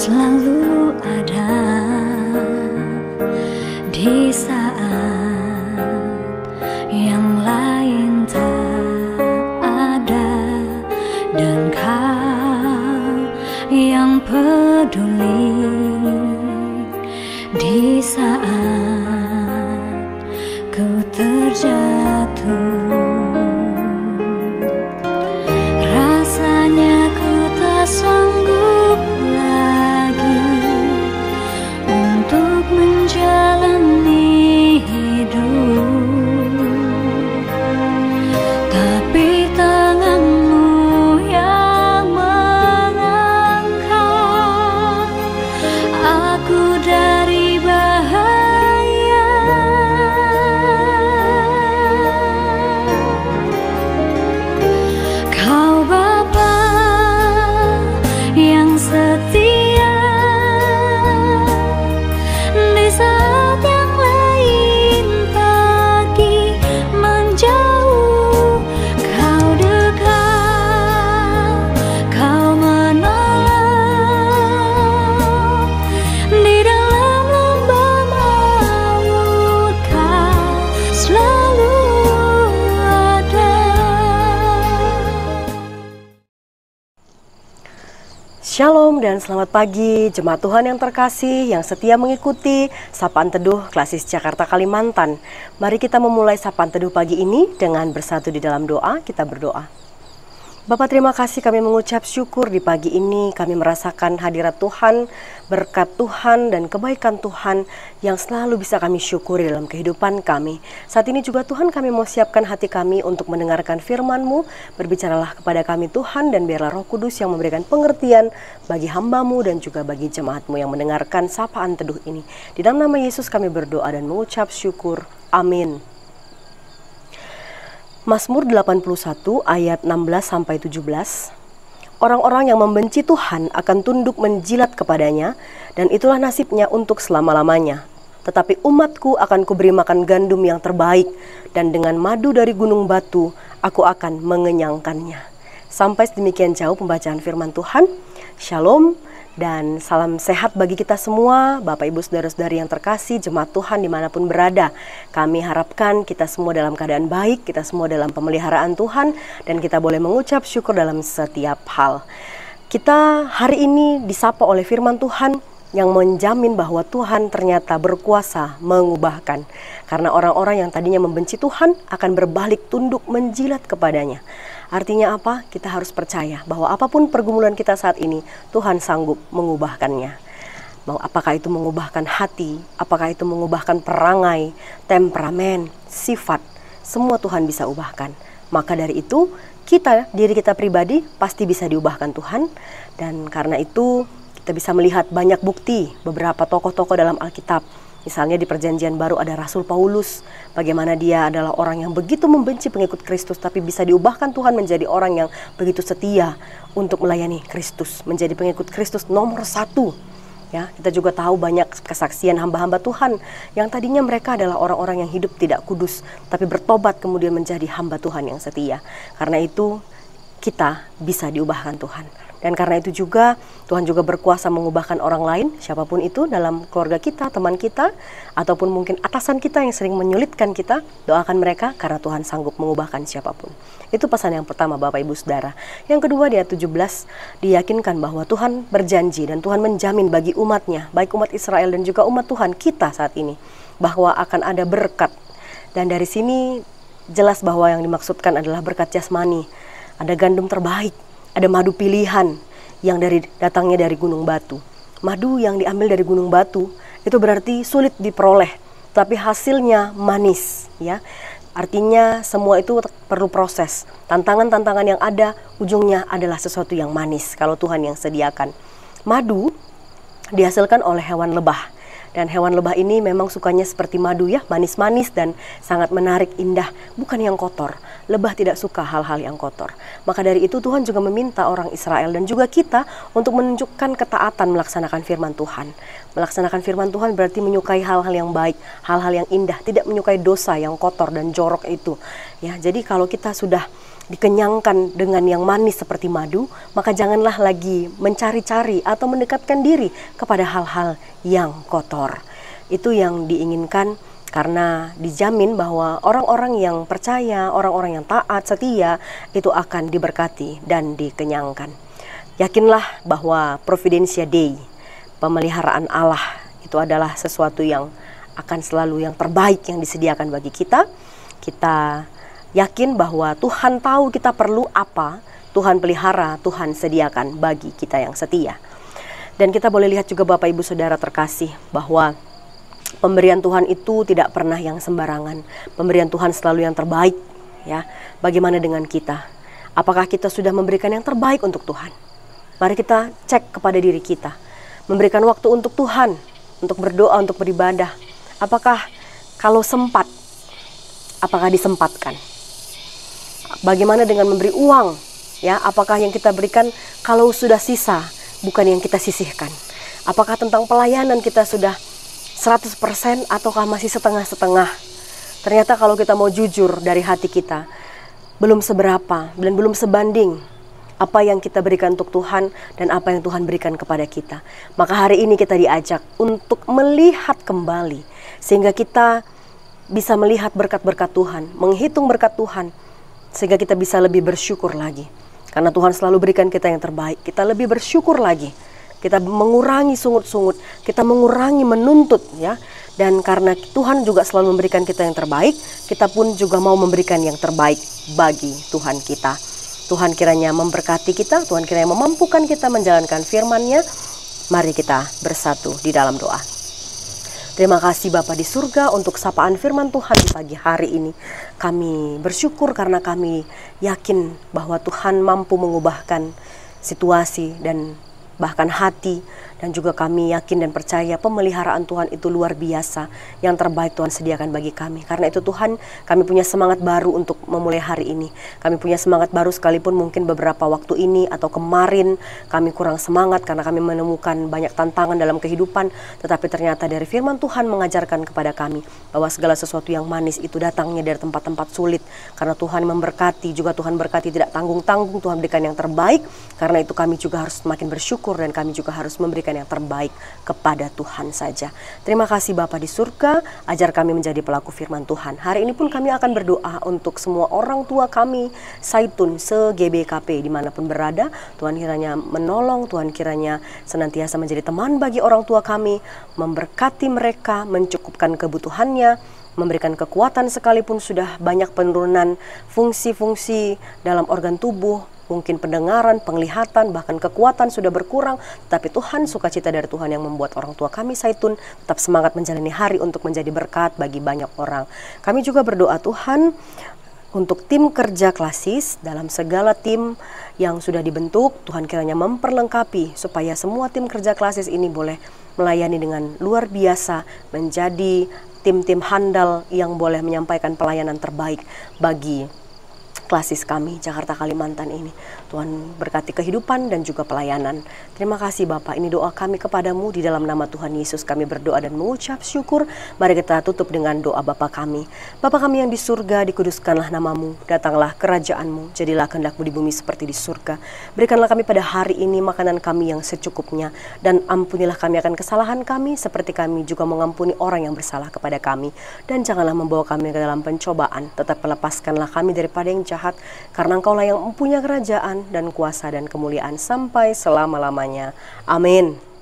selalu ada di saat yang lain tak ada, dan Kau yang peduli di saat ku terjatuh. Rasanya ku tak sanggup lagi untuk menjalani hidup, tapi tangan-Mu yang mengangkat aku dari bahaya. Kau Bapa yang setia di saat yang lain pergi menjauh, Kau dekat, Kau menolong di dalam lembah maut, Kau selalu ada. Shalom dan selamat pagi jemaat Tuhan yang terkasih yang setia mengikuti Sapaan Teduh Klasis Jakarta Kalimantan. Mari kita memulai Sapaan Teduh pagi ini dengan bersatu di dalam doa. Kita berdoa. Bapa, terima kasih, kami mengucap syukur di pagi ini kami merasakan hadirat Tuhan, berkat Tuhan dan kebaikan Tuhan yang selalu bisa kami syukuri dalam kehidupan kami. Saat ini juga Tuhan, kami mau siapkan hati kami untuk mendengarkan firman-Mu. Berbicaralah kepada kami Tuhan, dan biarlah Roh Kudus yang memberikan pengertian bagi hamba-Mu dan juga bagi jemaat-Mu yang mendengarkan Sapaan Teduh ini. Di dalam nama Yesus kami berdoa dan mengucap syukur. Amin. Mazmur 81 ayat 16-17. Orang-orang yang membenci Tuhan akan tunduk menjilat kepadanya, dan itulah nasibnya untuk selama-lamanya. Tetapi umatku akan kuberi makan gandum yang terbaik, dan dengan madu dari gunung batu aku akan mengenyangkannya. Sampai sedemikian jauh pembacaan firman Tuhan. Shalom dan salam sehat bagi kita semua, Bapak Ibu Saudara-saudari yang terkasih, jemaat Tuhan dimanapun berada. Kami harapkan kita semua dalam keadaan baik, kita semua dalam pemeliharaan Tuhan, dan kita boleh mengucap syukur dalam setiap hal. Kita hari ini disapa oleh firman Tuhan yang menjamin bahwa Tuhan ternyata berkuasa mengubahkan. Karena orang-orang yang tadinya membenci Tuhan akan berbalik tunduk menjilat kepadanya. Artinya apa? Kita harus percaya bahwa apapun pergumulan kita saat ini, Tuhan sanggup mengubahkannya. Apakah itu mengubahkan hati, apakah itu mengubahkan perangai, temperamen, sifat, semua Tuhan bisa ubahkan. Maka dari itu, diri kita pribadi pasti bisa diubahkan Tuhan. Dan karena itu, kita bisa melihat banyak bukti beberapa tokoh-tokoh dalam Alkitab. Misalnya di Perjanjian Baru ada Rasul Paulus, bagaimana dia adalah orang yang begitu membenci pengikut Kristus, tapi bisa diubahkan Tuhan menjadi orang yang begitu setia untuk melayani Kristus, menjadi pengikut Kristus nomor 1. Ya, kita juga tahu banyak kesaksian hamba-hamba Tuhan yang tadinya mereka adalah orang-orang yang hidup tidak kudus, tapi bertobat kemudian menjadi hamba Tuhan yang setia. Karena itu kita bisa diubahkan Tuhan. Dan karena itu juga Tuhan juga berkuasa mengubahkan orang lain, siapapun itu dalam keluarga kita, teman kita, ataupun mungkin atasan kita yang sering menyulitkan kita. Doakan mereka karena Tuhan sanggup mengubahkan siapapun. Itu pesan yang pertama, Bapak Ibu Saudara. Yang kedua, di ayat 17 diyakinkan bahwa Tuhan berjanji dan Tuhan menjamin bagi umatnya, baik umat Israel dan juga umat Tuhan kita saat ini, bahwa akan ada berkat. Dan dari sini jelas bahwa yang dimaksudkan adalah berkat jasmani. Ada gandum terbaik, ada madu pilihan yang datangnya dari gunung batu. Madu yang diambil dari gunung batu itu berarti sulit diperoleh, tapi hasilnya manis, ya. Artinya semua itu perlu proses. Tantangan-tantangan yang ada ujungnya adalah sesuatu yang manis kalau Tuhan yang sediakan. Madu dihasilkan oleh hewan lebah. Dan hewan lebah ini memang sukanya seperti madu, ya, manis-manis dan sangat menarik, indah, bukan yang kotor. Lebah tidak suka hal-hal yang kotor. Maka dari itu Tuhan juga meminta orang Israel dan juga kita untuk menunjukkan ketaatan melaksanakan firman Tuhan. Melaksanakan firman Tuhan berarti menyukai hal-hal yang baik, hal-hal yang indah, tidak menyukai dosa yang kotor dan jorok itu. Ya, jadi kalau kita sudah dikenyangkan dengan yang manis seperti madu, maka janganlah lagi mencari-cari atau mendekatkan diri kepada hal-hal yang kotor. Itu yang diinginkan, karena dijamin bahwa orang-orang yang percaya, orang-orang yang taat, setia, itu akan diberkati dan dikenyangkan. Yakinlah bahwa Providentia Dei, pemeliharaan Allah, itu adalah sesuatu yang akan selalu yang terbaik yang disediakan bagi kita. Kita yakin bahwa Tuhan tahu kita perlu apa, Tuhan pelihara, Tuhan sediakan bagi kita yang setia. Dan kita boleh lihat juga Bapak Ibu Saudara terkasih, bahwa pemberian Tuhan itu tidak pernah yang sembarangan. Pemberian Tuhan selalu yang terbaik, ya. Bagaimana dengan kita? Apakah kita sudah memberikan yang terbaik untuk Tuhan? Mari kita cek kepada diri kita. Memberikan waktu untuk Tuhan, untuk berdoa, untuk beribadah. Apakah kalau sempat, apakah disempatkan? Bagaimana dengan memberi uang? Ya, apakah yang kita berikan kalau sudah sisa, bukan yang kita sisihkan? Apakah tentang pelayanan kita sudah 100% ataukah masih setengah-setengah? Ternyata kalau kita mau jujur dari hati kita, belum seberapa dan belum sebanding apa yang kita berikan untuk Tuhan dan apa yang Tuhan berikan kepada kita. Maka hari ini kita diajak untuk melihat kembali, sehingga kita bisa melihat berkat-berkat Tuhan, menghitung berkat Tuhan, sehingga kita bisa lebih bersyukur lagi. Karena Tuhan selalu berikan kita yang terbaik, kita lebih bersyukur lagi. Kita mengurangi sungut-sungut, kita mengurangi menuntut, ya. Dan karena Tuhan juga selalu memberikan kita yang terbaik, kita pun juga mau memberikan yang terbaik bagi Tuhan kita. Tuhan kiranya memberkati kita, Tuhan kiranya memampukan kita menjalankan firman-Nya. Mari kita bersatu di dalam doa. Terima kasih Bapa di surga untuk sapaan firman Tuhan di pagi hari ini. Kami bersyukur karena kami yakin bahwa Tuhan mampu mengubahkan situasi dan bahkan hati. Dan juga kami yakin dan percaya pemeliharaan Tuhan itu luar biasa. Yang terbaik Tuhan sediakan bagi kami. Karena itu Tuhan, kami punya semangat baru untuk memulai hari ini. Kami punya semangat baru sekalipun mungkin beberapa waktu ini atau kemarin kami kurang semangat karena kami menemukan banyak tantangan dalam kehidupan. Tetapi ternyata dari firman Tuhan mengajarkan kepada kami bahwa segala sesuatu yang manis itu datangnya dari tempat-tempat sulit. Karena Tuhan memberkati, juga Tuhan berkati tidak tanggung-tanggung, Tuhan berikan yang terbaik. Karena itu kami juga harus semakin bersyukur dan kami juga harus memberikan yang terbaik kepada Tuhan saja. Terima kasih Bapa di surga, ajar kami menjadi pelaku firman Tuhan. Hari ini pun kami akan berdoa untuk semua orang tua kami, Saitun, se-GBKP dimanapun berada. Tuhan kiranya menolong, Tuhan kiranya senantiasa menjadi teman bagi orang tua kami, memberkati mereka, mencukupkan kebutuhannya, memberikan kekuatan sekalipun sudah banyak penurunan fungsi-fungsi dalam organ tubuh, mungkin pendengaran, penglihatan, bahkan kekuatan sudah berkurang. Tapi Tuhan, sukacita dari Tuhan yang membuat orang tua kami Saitun tetap semangat menjalani hari untuk menjadi berkat bagi banyak orang. Kami juga berdoa Tuhan untuk tim kerja klasis dalam segala tim yang sudah dibentuk. Tuhan kiranya memperlengkapi supaya semua tim kerja klasis ini boleh melayani dengan luar biasa, menjadi tim-tim handal yang boleh menyampaikan pelayanan terbaik bagi klasis kami Jakarta Kalimantan ini. Tuhan berkati kehidupan dan juga pelayanan. Terima kasih Bapak, ini doa kami kepadamu di dalam nama Tuhan Yesus kami berdoa dan mengucap syukur. Mari kita tutup dengan doa Bapa kami. Bapa kami yang di surga, dikuduskanlah namamu, datanglah kerajaanmu, jadilah kehendakmu di bumi seperti di surga. Berikanlah kami pada hari ini makanan kami yang secukupnya, dan ampunilah kami akan kesalahan kami seperti kami juga mengampuni orang yang bersalah kepada kami. Dan janganlah membawa kami ke dalam pencobaan, tetap lepaskanlah kami daripada yang jahat, karena Engkaulah yang mempunyai kerajaan dan kuasa dan kemuliaan sampai selama-lamanya. Amin.